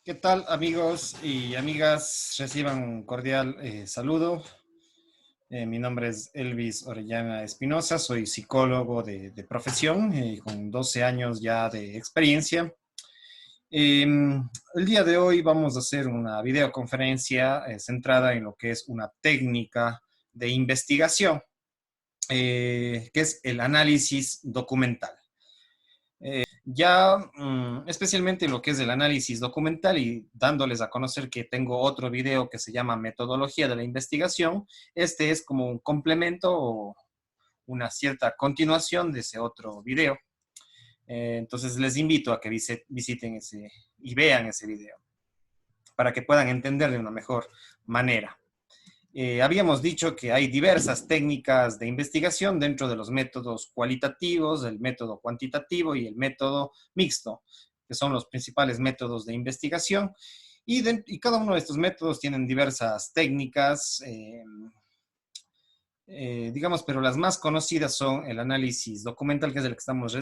¿Qué tal, amigos y amigas? Reciban un cordial saludo. Mi nombre es Elvis Orellana Espinosa, soy psicólogo de profesión, con 12 años ya de experiencia. El día de hoy vamos a hacer una videoconferencia centrada en lo que es una técnica de investigación, que es el análisis documental. Ya especialmente lo que es el análisis documental y dándoles a conocer que tengo otro video que se llama Metodología de la Investigación, este es como un complemento o una cierta continuación de ese otro video. Entonces les invito a que visiten ese y vean ese video para que puedan entender de una mejor manera. Habíamos dicho que hay diversas técnicas de investigación dentro de los métodos cualitativos, el método cuantitativo y el método mixto, que son los principales métodos de investigación. Y cada uno de estos métodos tienen diversas técnicas, digamos, pero las más conocidas son el análisis documental, que es el que estamos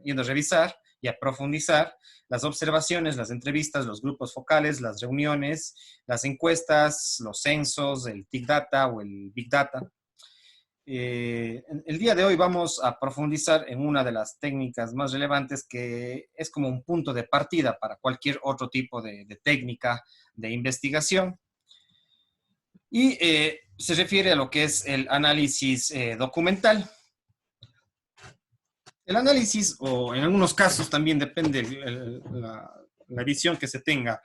yendo a revisar y a profundizar, las observaciones, las entrevistas, los grupos focales, las reuniones, las encuestas, los censos, el TIC Data o el Big Data. El día de hoy vamos a profundizar en una de las técnicas más relevantes que es como un punto de partida para cualquier otro tipo de técnica de investigación y se refiere a lo que es el análisis documental. El análisis, o en algunos casos también depende la visión que se tenga,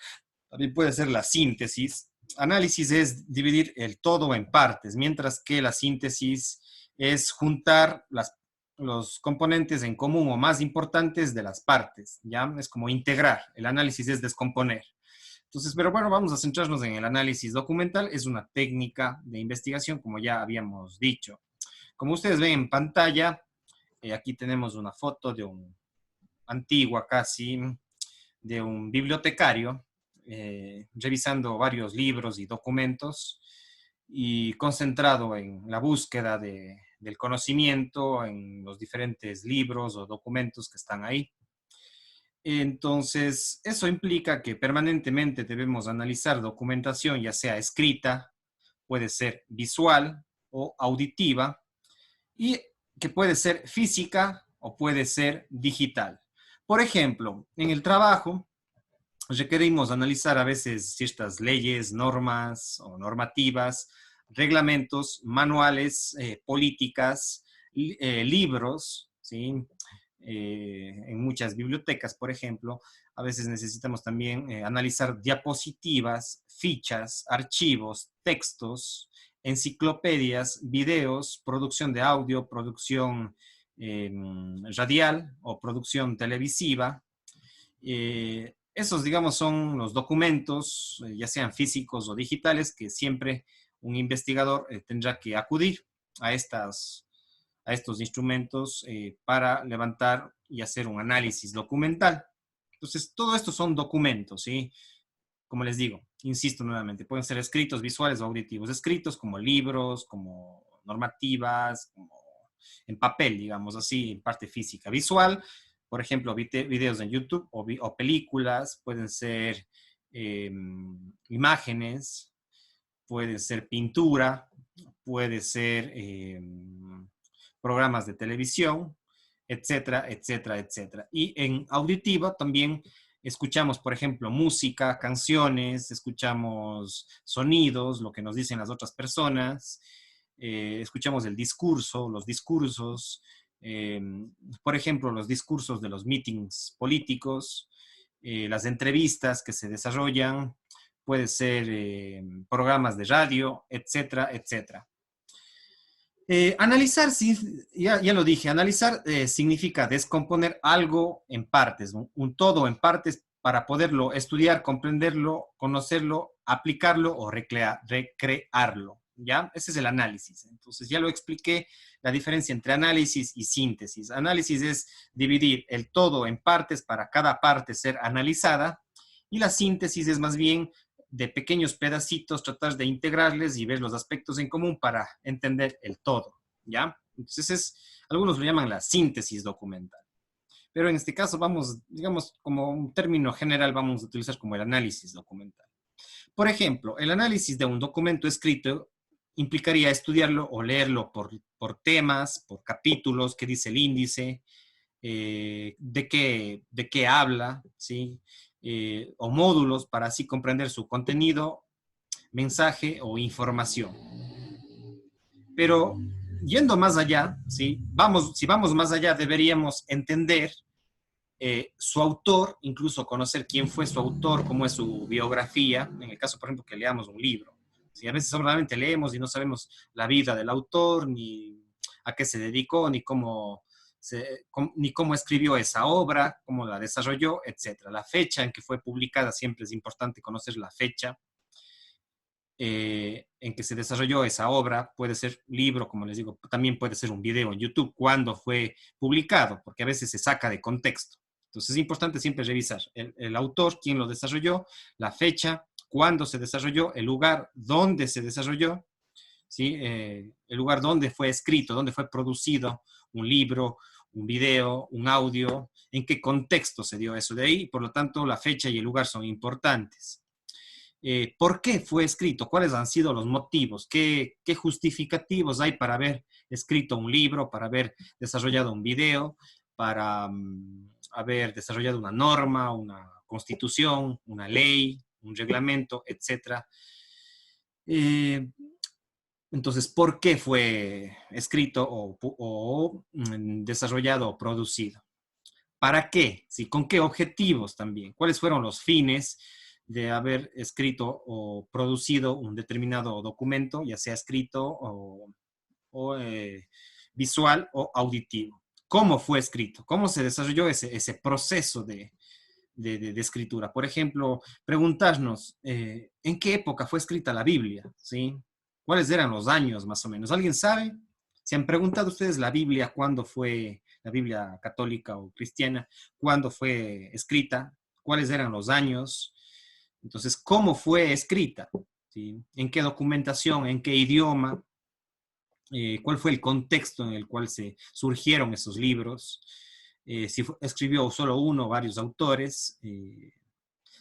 también puede ser la síntesis. Análisis es dividir el todo en partes, mientras que la síntesis es juntar los componentes en común o más importantes de las partes, ¿ya? Es como integrar, el análisis es descomponer. Entonces, pero bueno, vamos a centrarnos en el análisis documental, es una técnica de investigación, como ya habíamos dicho. Como ustedes ven en pantalla, aquí tenemos una foto de un antigua casi, de un bibliotecario, revisando varios libros y documentos y concentrado en la búsqueda del conocimiento en los diferentes libros o documentos que están ahí. Entonces, eso implica que permanentemente debemos analizar documentación, ya sea escrita, puede ser visual o auditiva, y que puede ser física o puede ser digital. Por ejemplo, en el trabajo requerimos analizar a veces ciertas leyes, normas o normativas, reglamentos, manuales, políticas, libros, ¿sí? En muchas bibliotecas, por ejemplo, a veces necesitamos también analizar diapositivas, fichas, archivos, textos, enciclopedias, videos, producción de audio, producción radial o producción televisiva. Esos, digamos, son los documentos, ya sean físicos o digitales, que siempre un investigador tendrá que acudir a, a estos instrumentos para levantar y hacer un análisis documental. Entonces, todo esto son documentos, ¿sí? Como les digo, insisto nuevamente, pueden ser escritos, visuales o auditivos. Escritos como libros, como normativas, como en papel, digamos así, en parte física. Visual, por ejemplo, videos en YouTube o películas, pueden ser imágenes, puede ser pintura, puede ser programas de televisión, etcétera, etcétera, etcétera. Y en auditiva también escuchamos, por ejemplo, música, canciones, escuchamos sonidos, lo que nos dicen las otras personas, escuchamos el discurso, los discursos, eh, por ejemplo, los discursos de los meetings políticos, las entrevistas que se desarrollan, puede ser programas de radio, etcétera, etcétera. Analizar, sí, ya lo dije, analizar significa descomponer algo en partes, un todo en partes para poderlo estudiar, comprenderlo, conocerlo, aplicarlo o recrearlo, ¿ya? Ese es el análisis. Entonces, ya lo expliqué, la diferencia entre análisis y síntesis. Análisis es dividir el todo en partes para cada parte ser analizada y la síntesis es más bien de pequeños pedacitos, tratar de integrarles y ver los aspectos en común para entender el todo, ¿ya? Entonces, algunos lo llaman la síntesis documental. pero en este caso vamos, digamos, como un término general, vamos a utilizar como el análisis documental. Por ejemplo, el análisis de un documento escrito implicaría estudiarlo o leerlo por temas, por capítulos, qué dice el índice, de qué habla, ¿sí? O módulos para así comprender su contenido, mensaje o información. Pero yendo más allá, ¿sí? Si vamos más allá, deberíamos entender su autor, incluso conocer quién fue su autor, cómo es su biografía, en el caso, por ejemplo, que leamos un libro. ¿Sí? A veces solamente leemos y no sabemos la vida del autor, ni a qué se dedicó, ni cómo escribió esa obra, cómo la desarrolló, etcétera. La fecha en que fue publicada, siempre es importante conocer la fecha en que se desarrolló esa obra, puede ser libro, como les digo, también puede ser un video en YouTube, cuándo fue publicado, porque a veces se saca de contexto. Entonces es importante siempre revisar el autor, quién lo desarrolló, la fecha, cuándo se desarrolló, el lugar donde se desarrolló, ¿sí? El lugar donde fue escrito, donde fue producido un libro, un video, un audio, en qué contexto se dio eso de ahí, por lo tanto la fecha y el lugar son importantes. ¿Por qué fue escrito? ¿Cuáles han sido los motivos? ¿Qué justificativos hay para haber escrito un libro, para haber desarrollado un video, para haber desarrollado una norma, una constitución, una ley, un reglamento, etcétera? Entonces, ¿por qué fue escrito o desarrollado o producido? ¿Para qué? ¿Sí? ¿Con qué objetivos también? ¿Cuáles fueron los fines de haber escrito o producido un determinado documento, ya sea escrito o visual o auditivo? ¿Cómo fue escrito? ¿Cómo se desarrolló ese proceso de escritura? Por ejemplo, preguntarnos, ¿en qué época fue escrita la Biblia? ¿Sí? ¿Cuáles eran los años más o menos? ¿Alguien sabe? ¿Se han preguntado ustedes la Biblia cuándo fue, la Biblia católica o cristiana, cuándo fue escrita? ¿Cuáles eran los años? Entonces, ¿cómo fue escrita? ¿Sí? ¿En qué documentación? ¿En qué idioma? ¿Cuál fue el contexto en el cual se surgieron esos libros? Si escribió solo uno o varios autores,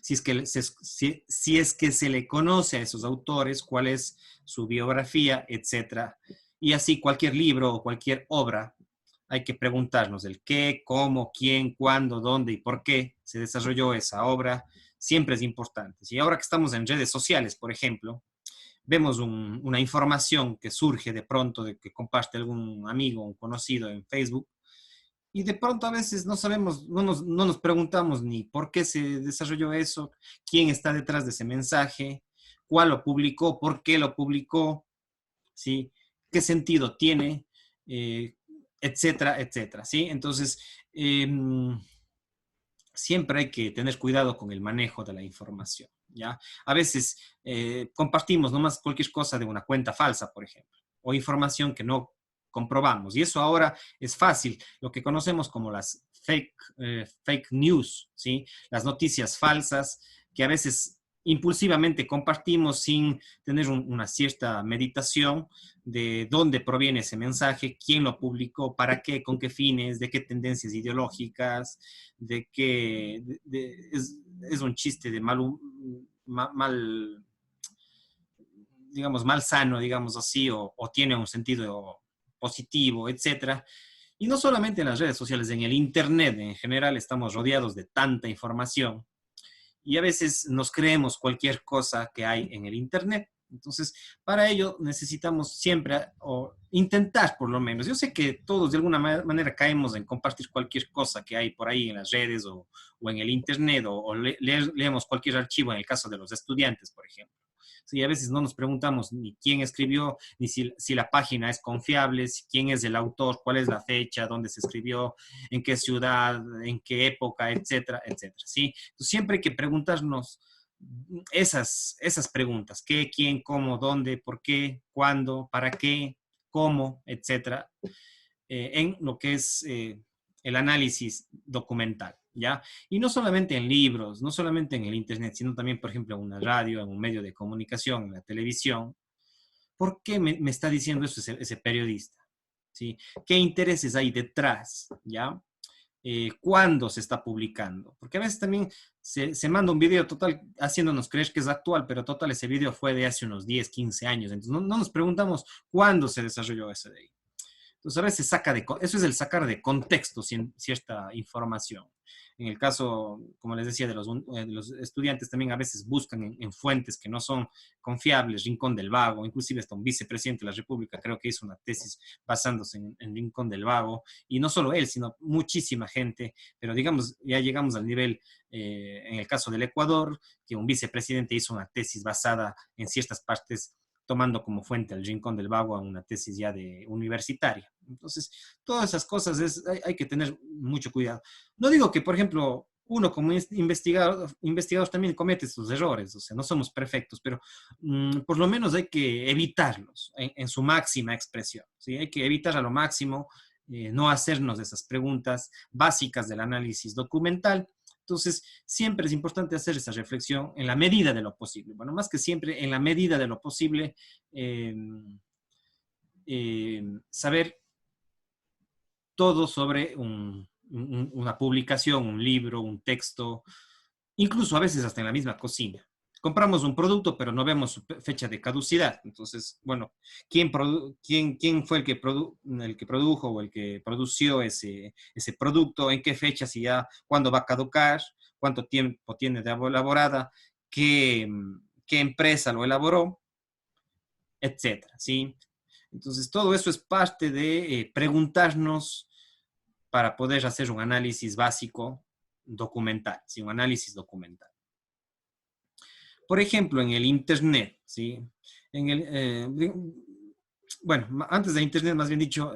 si es que se le conoce a esos autores, cuál es su biografía, etcétera. Y así cualquier libro o cualquier obra, hay que preguntarnos el qué, cómo, quién, cuándo, dónde y por qué se desarrolló esa obra. Siempre es importante. Y ahora que estamos en redes sociales, por ejemplo, vemos una información que surge de pronto, de que comparte algún amigo, un conocido en Facebook, y de pronto a veces no sabemos, no nos preguntamos ni por qué se desarrolló eso, quién está detrás de ese mensaje, cuál lo publicó, por qué lo publicó, ¿sí? ¿Qué sentido tiene? Eh, Etcétera, etcétera, ¿sí? Entonces, siempre hay que tener cuidado con el manejo de la información, ¿ya? A veces compartimos nomás cualquier cosa de una cuenta falsa, por ejemplo, o información que no comprobamos. Y eso ahora es fácil, lo que conocemos como las fake news, ¿sí? Las noticias falsas que a veces impulsivamente compartimos sin tener una cierta meditación de dónde proviene ese mensaje, quién lo publicó, para qué, con qué fines, de qué tendencias ideológicas, de que es un chiste de mal, digamos, mal sano, digamos así, o tiene un sentido positivo, etcétera. Y no solamente en las redes sociales, en el Internet en general estamos rodeados de tanta información y a veces nos creemos cualquier cosa que hay en el Internet. Entonces, para ello necesitamos siempre, o intentar por lo menos, yo sé que todos de alguna manera caemos en compartir cualquier cosa que hay por ahí en las redes o en el Internet, o leemos cualquier archivo en el caso de los estudiantes, por ejemplo. Sí, a veces no nos preguntamos ni quién escribió, ni si la página es confiable, quién es el autor, cuál es la fecha, dónde se escribió, en qué ciudad, en qué época, etcétera, etcétera. ¿Sí? Entonces, siempre hay que preguntarnos esas preguntas, qué, quién, cómo, dónde, por qué, cuándo, para qué, cómo, etcétera, en lo que es el análisis documental, ¿ya? Y no solamente en libros, no solamente en el Internet, sino también, por ejemplo, en una radio, en un medio de comunicación, en la televisión. ¿Por qué me está diciendo eso ese periodista? ¿Sí? ¿Qué intereses hay detrás? ¿Ya? cuándo se está publicando. Porque a veces también se manda un video total haciéndonos creer que es actual, pero total ese video fue de hace unos 10, 15 años. Entonces no nos preguntamos cuándo se desarrolló ese de ahí. Entonces, a veces eso es el sacar de contexto cierta información. En el caso, como les decía, de los estudiantes también a veces buscan en fuentes que no son confiables, Rincón del Vago, inclusive hasta un vicepresidente de la República creo que hizo una tesis basándose en Rincón del Vago, y no solo él, sino muchísima gente, pero digamos, ya llegamos al nivel, en el caso del Ecuador, que un vicepresidente hizo una tesis basada en ciertas partes tomando como fuente el Rincón del Vago a una tesis ya de universitaria. Entonces, todas esas cosas hay que tener mucho cuidado. No digo que, por ejemplo, uno como investigador también comete sus errores, o sea, no somos perfectos, pero por lo menos hay que evitarlos en su máxima expresión, ¿sí? Hay que evitar a lo máximo, no hacernos esas preguntas básicas del análisis documental. Entonces, siempre es importante hacer esa reflexión en la medida de lo posible. Bueno, más que siempre, en la medida de lo posible, eh, saber todo sobre una publicación, un libro, un texto, incluso a veces hasta en la misma cocina. Compramos un producto, pero no vemos su fecha de caducidad. Entonces, bueno, ¿quién fue el que produjo o el que produció ese producto? ¿En qué fecha? Si ya, ¿cuándo va a caducar? ¿Cuánto tiempo tiene de elaborada? ¿Qué, qué empresa lo elaboró? Etcétera, ¿sí? Entonces, todo eso es parte de preguntarnos para poder hacer un análisis básico documental, ¿sí? Un análisis documental. Por ejemplo, en el Internet, ¿sí? En el, bueno, antes de Internet, más bien dicho,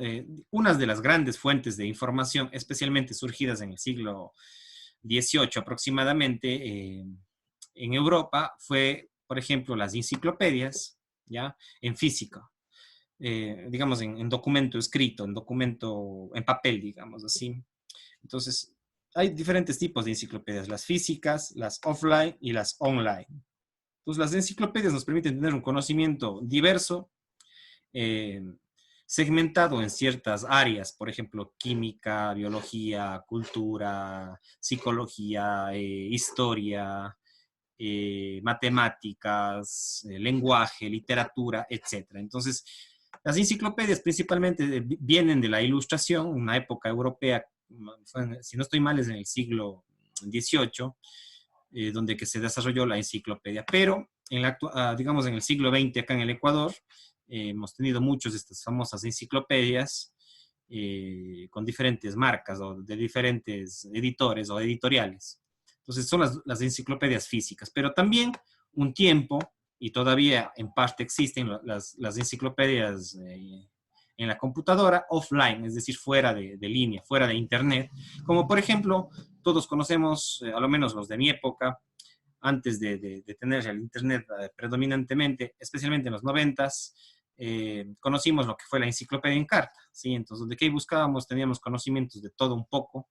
unas de las grandes fuentes de información, especialmente surgidas en el siglo XVIII aproximadamente, en Europa, fue, por ejemplo, las enciclopedias, ¿ya? En física, digamos, en documento escrito, en documento, en papel, digamos así. Entonces, hay diferentes tipos de enciclopedias, las físicas, las offline y las online. Entonces, las enciclopedias nos permiten tener un conocimiento diverso, eh, segmentado en ciertas áreas, por ejemplo, química, biología, cultura, psicología, historia, matemáticas, lenguaje, literatura, etcétera. Entonces, las enciclopedias principalmente vienen de la Ilustración, una época europea, si no estoy mal, es en el siglo XVIII, donde que se desarrolló la enciclopedia. Pero, digamos, en el siglo XX, acá en el Ecuador, hemos tenido muchas de estas famosas enciclopedias con diferentes marcas o de diferentes editores o editoriales. Entonces son las enciclopedias físicas, pero también un tiempo, y todavía en parte existen las enciclopedias en la computadora offline, es decir, fuera de línea, fuera de internet, como por ejemplo, todos conocemos, a lo menos los de mi época, antes de tener el internet predominantemente, especialmente en los noventas, conocimos lo que fue la enciclopedia en carta, ¿sí? Entonces, de qué buscábamos, teníamos conocimientos de todo un poco,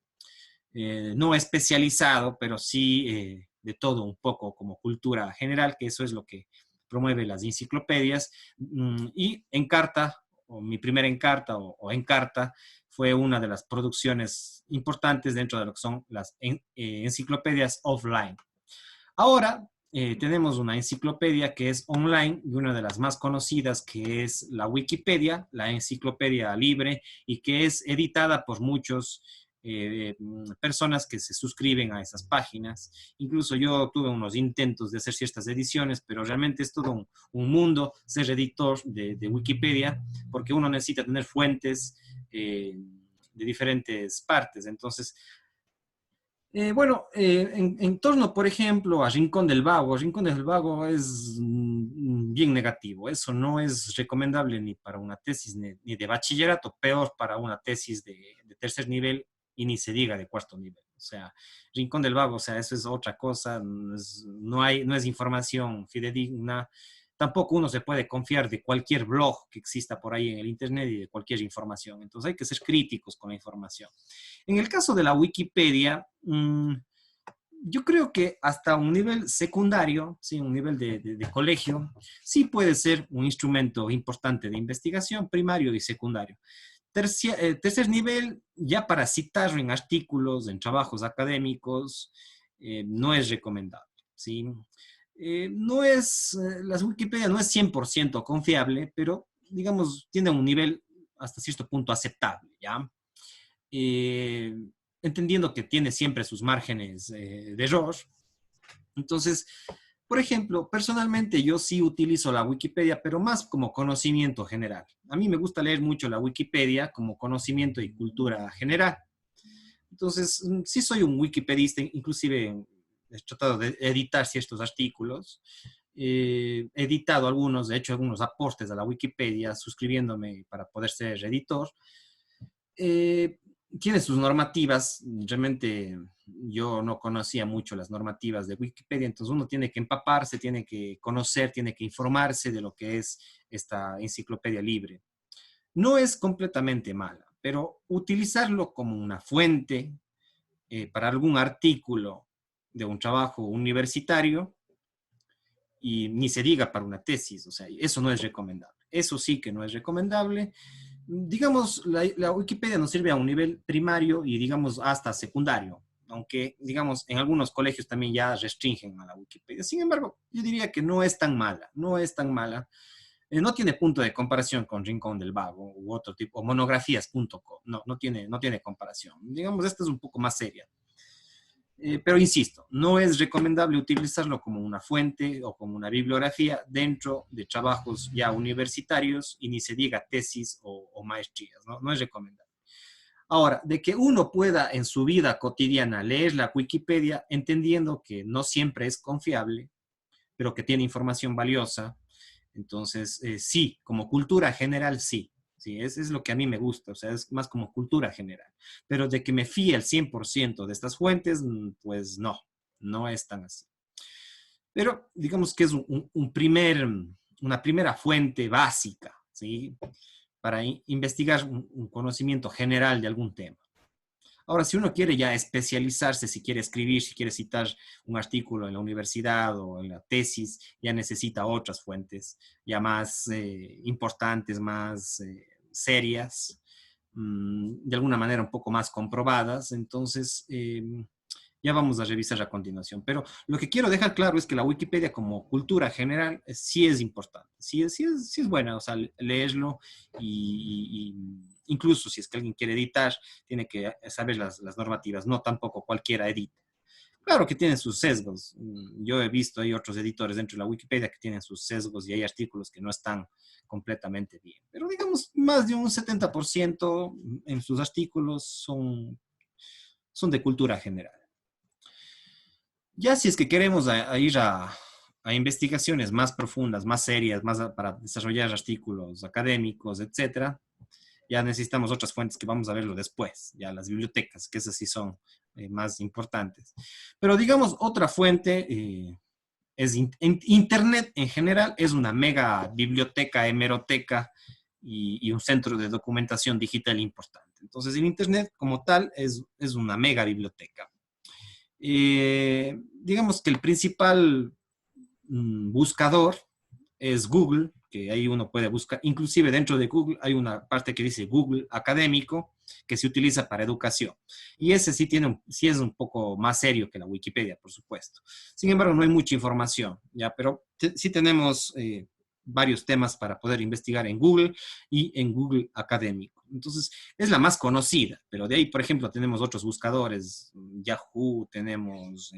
no especializado, pero sí de todo un poco como cultura general, que eso es lo que promueve las enciclopedias. Y Encarta, o mi primera Encarta, o Encarta, fue una de las producciones importantes dentro de lo que son las enciclopedias offline. Ahora tenemos una enciclopedia que es online y una de las más conocidas que es la Wikipedia, la enciclopedia libre y que es editada por muchos personas que se suscriben a esas páginas. Incluso yo tuve unos intentos de hacer ciertas ediciones, pero realmente es todo un mundo ser editor de Wikipedia porque uno necesita tener fuentes de diferentes partes. Entonces, bueno, en torno, por ejemplo, a Rincón del Vago es bien negativo. Eso no es recomendable ni para una tesis ni de bachillerato, peor para una tesis de tercer nivel y ni se diga de cuarto nivel. O sea, Rincón del Vago, o sea, eso es otra cosa, no es información fidedigna. Tampoco uno se puede confiar de cualquier blog que exista por ahí en el Internet y de cualquier información. Entonces hay que ser críticos con la información. En el caso de la Wikipedia, yo creo que hasta un nivel secundario, ¿sí? Un nivel de colegio, sí puede ser un instrumento importante de investigación, primario y secundario. Tercer nivel, ya para citar en artículos, en trabajos académicos, no es recomendable, ¿sí? No es, la Wikipedia no es 100% confiable, pero digamos, tiene un nivel hasta cierto punto aceptable, ¿ya? Eh, Entendiendo que tiene siempre sus márgenes de error. Entonces, por ejemplo, personalmente yo sí utilizo la Wikipedia, pero más como conocimiento general. A mí me gusta leer mucho la Wikipedia como conocimiento y cultura general. Entonces, sí soy un wikipedista, inclusive he tratado de editar ciertos artículos, he editado algunos, he hecho algunos aportes a la Wikipedia, suscribiéndome para poder ser editor. Eh, Tiene sus normativas, realmente yo no conocía mucho las normativas de Wikipedia, entonces uno tiene que empaparse, tiene que conocer, tiene que informarse de lo que es esta enciclopedia libre. No es completamente mala, pero utilizarlo como una fuente para algún artículo de un trabajo universitario y ni se diga para una tesis, o sea, eso no es recomendable. Eso sí que no es recomendable. Digamos, la Wikipedia nos sirve a un nivel primario y digamos hasta secundario, aunque digamos en algunos colegios también ya restringen a la Wikipedia. Sin embargo, yo diría que no es tan mala, no es tan mala. No tiene punto de comparación con Rincón del Vago u otro tipo, o monografías.com, no, no tiene comparación. Digamos, esta es un poco más seria. Pero insisto, no es recomendable utilizarlo como una fuente o como una bibliografía dentro de trabajos ya universitarios y ni se diga tesis o maestrías, ¿no? No es recomendable. Ahora, de que uno pueda en su vida cotidiana leer la Wikipedia, entendiendo que no siempre es confiable, pero que tiene información valiosa, entonces sí, como cultura general sí. Sí, es lo que a mí me gusta, o sea, es más como cultura general. Pero de que me fíe al 100% de estas fuentes, pues no, no es tan así. Pero digamos que es una primera fuente básica, ¿sí? Para investigar un conocimiento general de algún tema. Ahora, si uno quiere ya especializarse, si quiere escribir, si quiere citar un artículo en la universidad o en la tesis, ya necesita otras fuentes, ya más importantes, más serias, de alguna manera un poco más comprobadas. Entonces, ya vamos a revisar a continuación. Pero lo que quiero dejar claro es que la Wikipedia como cultura general sí es importante, sí es buena, o sea, leerlo incluso si es que alguien quiere editar, tiene que saber las normativas, no tampoco cualquiera edita. Claro que tienen sus sesgos. Yo he visto hay otros editores dentro de la Wikipedia que tienen sus sesgos y hay artículos que no están completamente bien. Pero digamos, más de un 70% en sus artículos son de cultura general. Ya si es que queremos a ir a investigaciones más profundas, más serias, para desarrollar artículos académicos, etcétera, ya necesitamos otras fuentes que vamos a verlo después, ya las bibliotecas, que esas sí son más importantes. Pero digamos, otra fuente es Internet en general, es una mega biblioteca, hemeroteca y un centro de documentación digital importante. Entonces, el Internet como tal es una mega biblioteca. Digamos que el principal buscador es Google, que ahí uno puede buscar, inclusive dentro de Google hay una parte que dice Google académico, que se utiliza para educación. Y ese sí es un poco más serio que la Wikipedia, por supuesto. Sin embargo, no hay mucha información, ¿ya? Pero sí tenemos varios temas para poder investigar en Google y en Google académico. Entonces, es la más conocida, pero de ahí, por ejemplo, tenemos otros buscadores, Yahoo, tenemos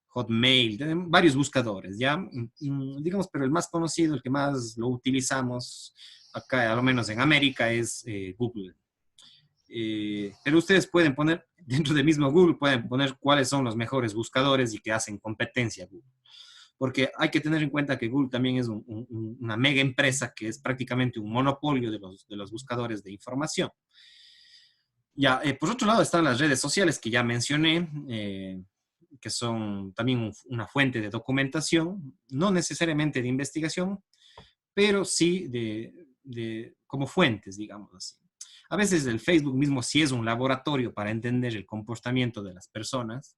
Hotmail, tenemos varios buscadores, ¿ya? Digamos, pero el más conocido, el que más lo utilizamos acá, a lo menos en América, es Google. Pero ustedes pueden poner, dentro del mismo Google, pueden poner cuáles son los mejores buscadores y que hacen competencia a Google. Porque hay que tener en cuenta que Google también es una mega empresa que es prácticamente un monopolio de los buscadores de información. Ya, por otro lado están las redes sociales que ya mencioné, que son también una fuente de documentación, no necesariamente de investigación, pero sí como fuentes, digamos así. A veces el Facebook mismo sí es un laboratorio para entender el comportamiento de las personas,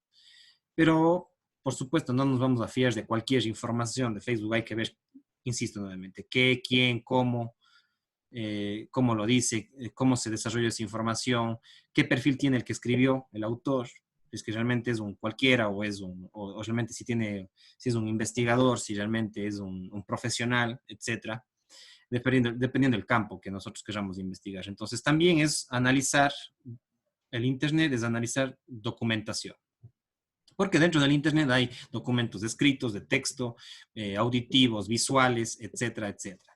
pero por supuesto no nos vamos a fiar de cualquier información de Facebook, hay que ver, insisto nuevamente, qué, quién, cómo, cómo lo dice, cómo se desarrolla esa información, qué perfil tiene el que escribió, el autor, es que realmente es un cualquiera o realmente si es un investigador, si realmente es un profesional, etcétera, dependiendo del campo que nosotros queramos investigar. Entonces también es analizar el Internet, es analizar documentación. Porque dentro del Internet hay documentos escritos, de texto, auditivos, visuales, etcétera, etcétera.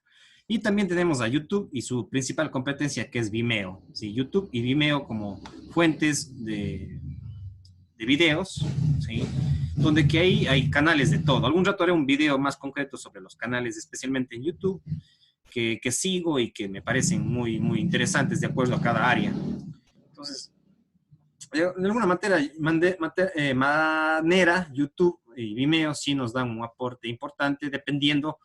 Y también tenemos a YouTube y su principal competencia, que es Vimeo. ¿Sí? YouTube y Vimeo como fuentes de videos, ¿sí? Donde que ahí hay canales de todo. Algún rato haré un video más concreto sobre los canales, especialmente en YouTube, que sigo y que me parecen muy, muy interesantes de acuerdo a cada área. Entonces, de alguna manera, YouTube y Vimeo sí nos dan un aporte importante, dependiendo,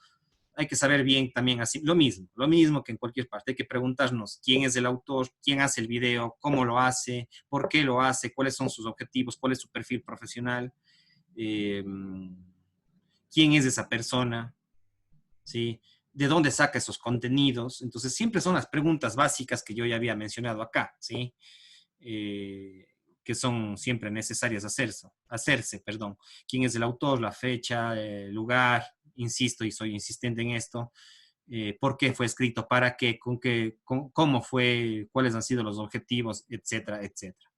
hay que saber bien también así, lo mismo que en cualquier parte, hay que preguntarnos quién es el autor, quién hace el video, cómo lo hace, por qué lo hace, cuáles son sus objetivos, cuál es su perfil profesional, eh, quién es esa persona, ¿sí? ¿De dónde saca esos contenidos? Entonces, siempre son las preguntas básicas que yo ya había mencionado acá, ¿sí? Que son siempre necesarias hacerse, perdón. ¿Quién es el autor, la fecha, el lugar? Insisto y soy insistente en esto. ¿Por qué fue escrito? ¿Para qué? ¿Cómo fue? ¿Cuáles han sido los objetivos? Etcétera, etcétera.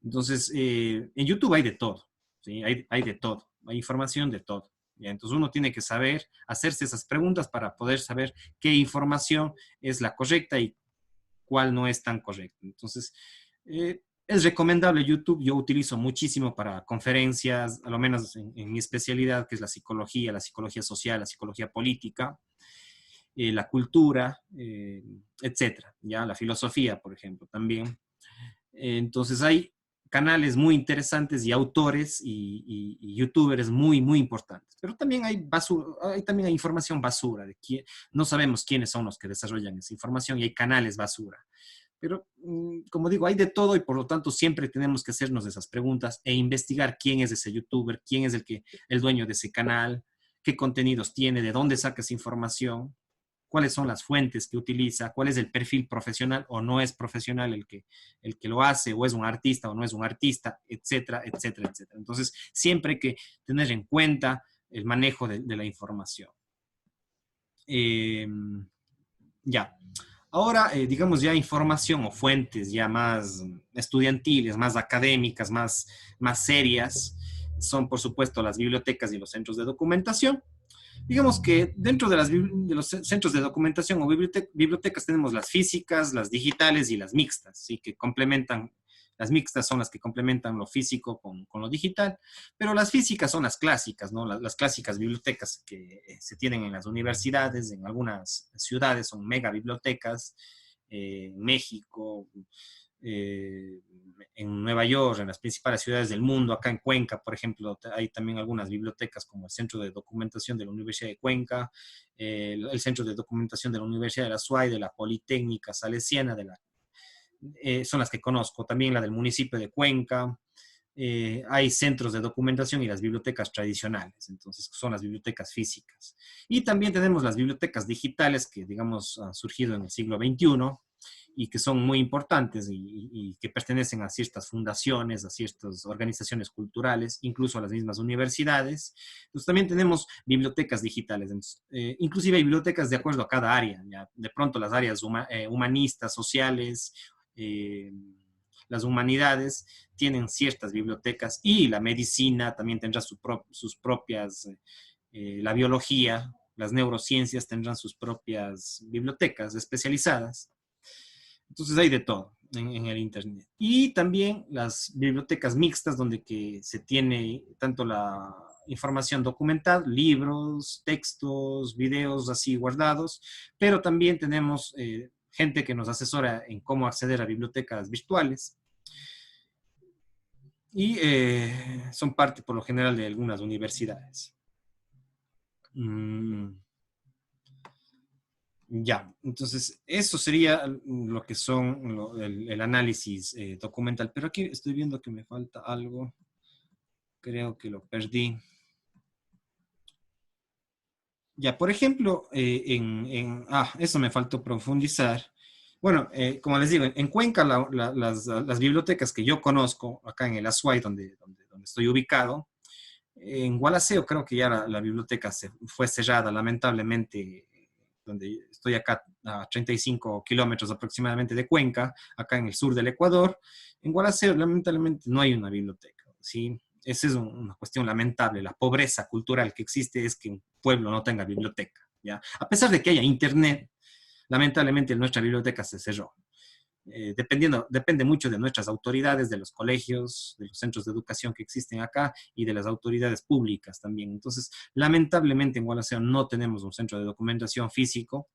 Entonces, en YouTube hay de todo, ¿sí? Hay de todo, hay información de todo. ¿Ya? Entonces uno tiene que saber hacerse esas preguntas para poder saber qué información es la correcta y cuál no es tan correcta. Entonces, es recomendable YouTube. Yo utilizo muchísimo para conferencias, a lo menos en mi especialidad, que es la psicología social, la psicología política, la cultura, etcétera. Ya la filosofía, por ejemplo, también. Entonces hay canales muy interesantes y autores y youtubers muy, muy importantes. Pero también hay basura, también hay información basura, no sabemos quiénes son los que desarrollan esa información y hay canales basura. Pero, como digo, hay de todo y por lo tanto siempre tenemos que hacernos esas preguntas e investigar quién es ese youtuber, quién es el dueño de ese canal, qué contenidos tiene, de dónde saca esa información, cuáles son las fuentes que utiliza, cuál es el perfil profesional o no es profesional el que lo hace, o es un artista o no es un artista, etcétera, etcétera, etcétera. Entonces, siempre hay que tener en cuenta el manejo de la información. Eh, ya. Ahora, digamos ya información o fuentes ya más estudiantiles, más académicas, más serias, son por supuesto las bibliotecas y los centros de documentación. Digamos que dentro de los centros de documentación o bibliotecas tenemos las físicas, las digitales y las mixtas, ¿sí? Que complementan, las mixtas son las que complementan lo físico con lo digital, pero las físicas son las clásicas, ¿no? Las clásicas bibliotecas que se tienen en las universidades, en algunas ciudades son mega bibliotecas, en México, eh, en Nueva York, en las principales ciudades del mundo, acá en Cuenca, por ejemplo, hay también algunas bibliotecas como el Centro de Documentación de la Universidad de Cuenca, el Centro de Documentación de la Universidad de la SUAY, de la Politécnica Salesiana, son las que conozco, también la del municipio de Cuenca. Hay centros de documentación y las bibliotecas tradicionales, entonces son las bibliotecas físicas. Y también tenemos las bibliotecas digitales que, digamos, han surgido en el siglo XXI y que son muy importantes y que pertenecen a ciertas fundaciones, a ciertas organizaciones culturales, incluso a las mismas universidades. Entonces también tenemos bibliotecas digitales, entonces, inclusive hay bibliotecas de acuerdo a cada área, ¿ya? De pronto las áreas humanistas, sociales, las humanidades tienen ciertas bibliotecas y la medicina también tendrá sus propias, la biología, las neurociencias tendrán sus propias bibliotecas especializadas. Entonces hay de todo en el Internet. Y también las bibliotecas mixtas donde que se tiene tanto la información documental, libros, textos, videos así guardados, pero también tenemos gente que nos asesora en cómo acceder a bibliotecas virtuales y son parte por lo general de algunas universidades. Mm, ya, entonces eso sería lo que son el análisis documental, pero aquí estoy viendo que me falta algo, creo que lo perdí. Ya, por ejemplo, eso me faltó profundizar. Bueno, como les digo, en Cuenca las bibliotecas que yo conozco, acá en el Azuay, donde estoy ubicado, en Gualaceo creo que ya la biblioteca fue cerrada, lamentablemente, donde estoy acá a 35 kilómetros aproximadamente de Cuenca, acá en el sur del Ecuador. En Gualaceo, lamentablemente, no hay una biblioteca, ¿sí? Esa es una cuestión lamentable. La pobreza cultural que existe es que un pueblo no tenga biblioteca, ¿ya? A pesar de que haya internet, lamentablemente nuestra biblioteca se cerró. Depende mucho de nuestras autoridades, de los colegios, de los centros de educación que existen acá y de las autoridades públicas también. Entonces, lamentablemente en Gualaceo no tenemos un centro de documentación físico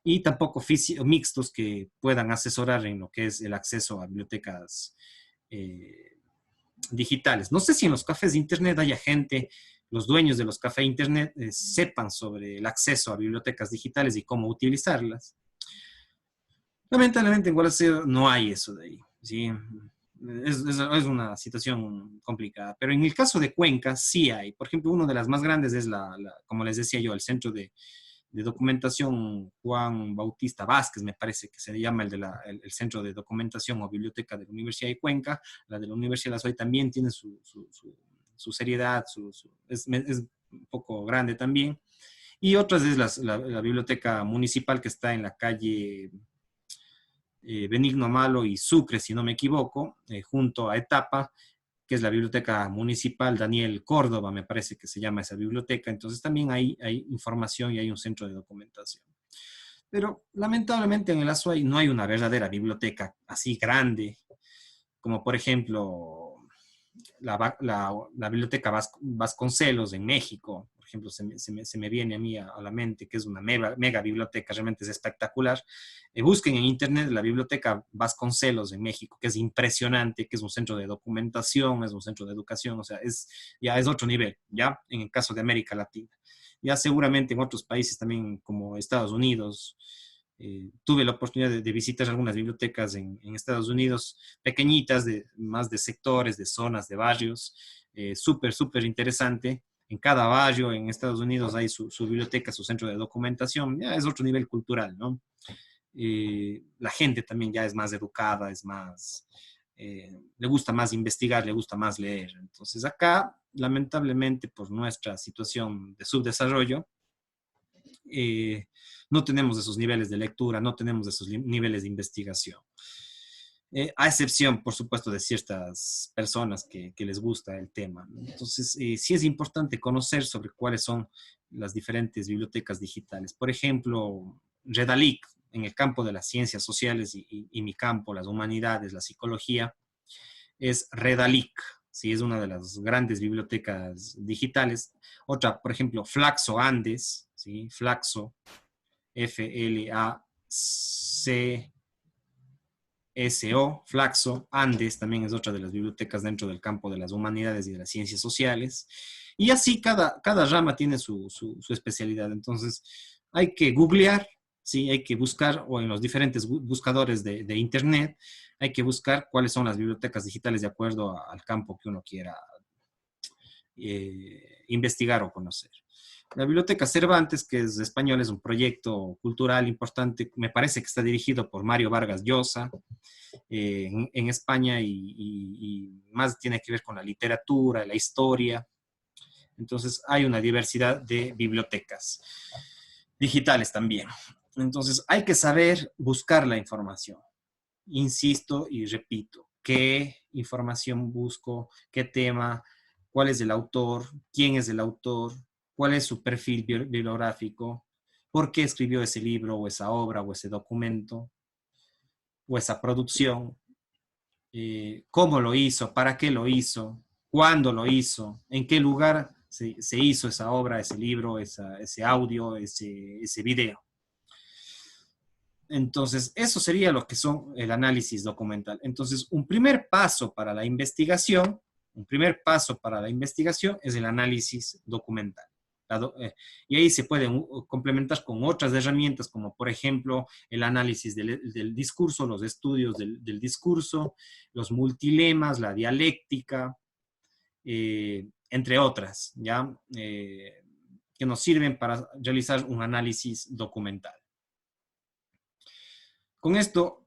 y tampoco mixtos que puedan asesorar en lo que es el acceso a bibliotecas eh, digitales. No sé si en los cafés de Internet haya gente, los dueños de los cafés de Internet sepan sobre el acceso a bibliotecas digitales y cómo utilizarlas. Lamentablemente en Gualaceo no hay eso de ahí, ¿sí? Es una situación complicada, pero en el caso de Cuenca sí hay. Por ejemplo, una de las más grandes es como les decía yo, el Centro de Documentación Juan Bautista Vázquez, me parece que se llama el Centro de Documentación o Biblioteca de la Universidad de Cuenca. La de la Universidad de La Soy también tiene su seriedad, es un poco grande también. Y otras es la biblioteca municipal que está en la calle Benigno Amalo y Sucre, si no me equivoco, junto a Etapa, que es la Biblioteca Municipal Daniel Córdoba, me parece que se llama esa biblioteca. Entonces también hay información y hay un centro de documentación. Pero lamentablemente en el Azuay no hay una verdadera biblioteca así grande, como por ejemplo la Biblioteca Vasconcelos en México, por ejemplo, se me viene a mí a la mente, que es una mega biblioteca, realmente es espectacular. Busquen en internet la Biblioteca Vasconcelos en México, que es impresionante, que es un centro de documentación, es un centro de educación, o sea, ya es otro nivel, ya en el caso de América Latina. Ya seguramente en otros países también, como Estados Unidos, tuve la oportunidad de visitar algunas bibliotecas en Estados Unidos, pequeñitas, más de sectores, de zonas, de barrios, súper interesante. En cada barrio en Estados Unidos hay su biblioteca, su centro de documentación, ya es otro nivel cultural, ¿no? La gente también ya es más educada, le gusta más investigar, le gusta más leer. Entonces acá, lamentablemente, por nuestra situación de subdesarrollo, eh, no tenemos esos niveles de lectura, no tenemos esos niveles de investigación. A excepción, por supuesto, de ciertas personas que les gusta el tema. Entonces, sí es importante conocer sobre cuáles son las diferentes bibliotecas digitales. Por ejemplo, Redalic, en el campo de las ciencias sociales y mi campo, las humanidades, la psicología, es Redalic, sí, es una de las grandes bibliotecas digitales. Otra, por ejemplo, Flaxo Andes, ¿sí? Flaxo, Flaxo, Flaxo, Andes también es otra de las bibliotecas dentro del campo de las humanidades y de las ciencias sociales. Y así cada rama tiene su especialidad. Entonces, hay que googlear, ¿sí? Hay que buscar, o en los diferentes buscadores de Internet, hay que buscar cuáles son las bibliotecas digitales de acuerdo al campo que uno quiera investigar o conocer. La Biblioteca Cervantes, que es español, es un proyecto cultural importante, me parece que está dirigido por Mario Vargas Llosa en España y más tiene que ver con la literatura, la historia. Entonces hay una diversidad de bibliotecas digitales también. Entonces hay que saber buscar la información. Insisto y repito, qué información busco, qué tema, cuál es el autor, quién es el autor, cuál es su perfil bibliográfico, por qué escribió ese libro o esa obra o ese documento o esa producción, cómo lo hizo, para qué lo hizo, cuándo lo hizo, en qué lugar se hizo esa obra, ese libro, ese audio, ese video. Entonces, eso sería lo que son el análisis documental. Entonces, un primer paso para la investigación es el análisis documental. Y ahí se pueden complementar con otras herramientas, como por ejemplo el análisis del discurso, los estudios del discurso, los multilemas, la dialéctica, entre otras, ¿ya? que nos sirven para realizar un análisis documental. Con esto,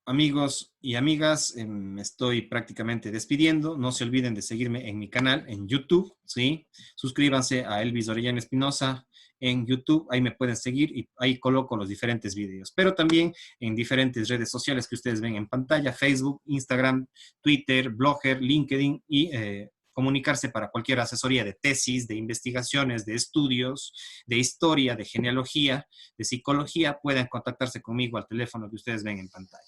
amigos y amigas, me estoy prácticamente despidiendo. No se olviden de seguirme en mi canal en YouTube, ¿sí? Suscríbanse a Elvis Orellana Espinosa en YouTube, ahí me pueden seguir y ahí coloco los diferentes videos, pero también en diferentes redes sociales que ustedes ven en pantalla, Facebook, Instagram, Twitter, Blogger, LinkedIn y comunicarse para cualquier asesoría de tesis, de investigaciones, de estudios, de historia, de genealogía, de psicología, pueden contactarse conmigo al teléfono que ustedes ven en pantalla.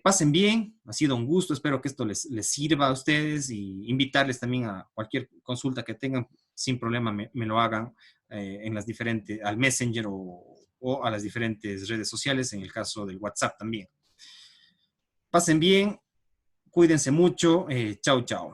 Pasen bien, ha sido un gusto, espero que esto les sirva a ustedes y invitarles también a cualquier consulta que tengan, sin problema me lo hagan en las diferentes, al Messenger o a las diferentes redes sociales, en el caso del WhatsApp también. Pasen bien, cuídense mucho, chao, chao.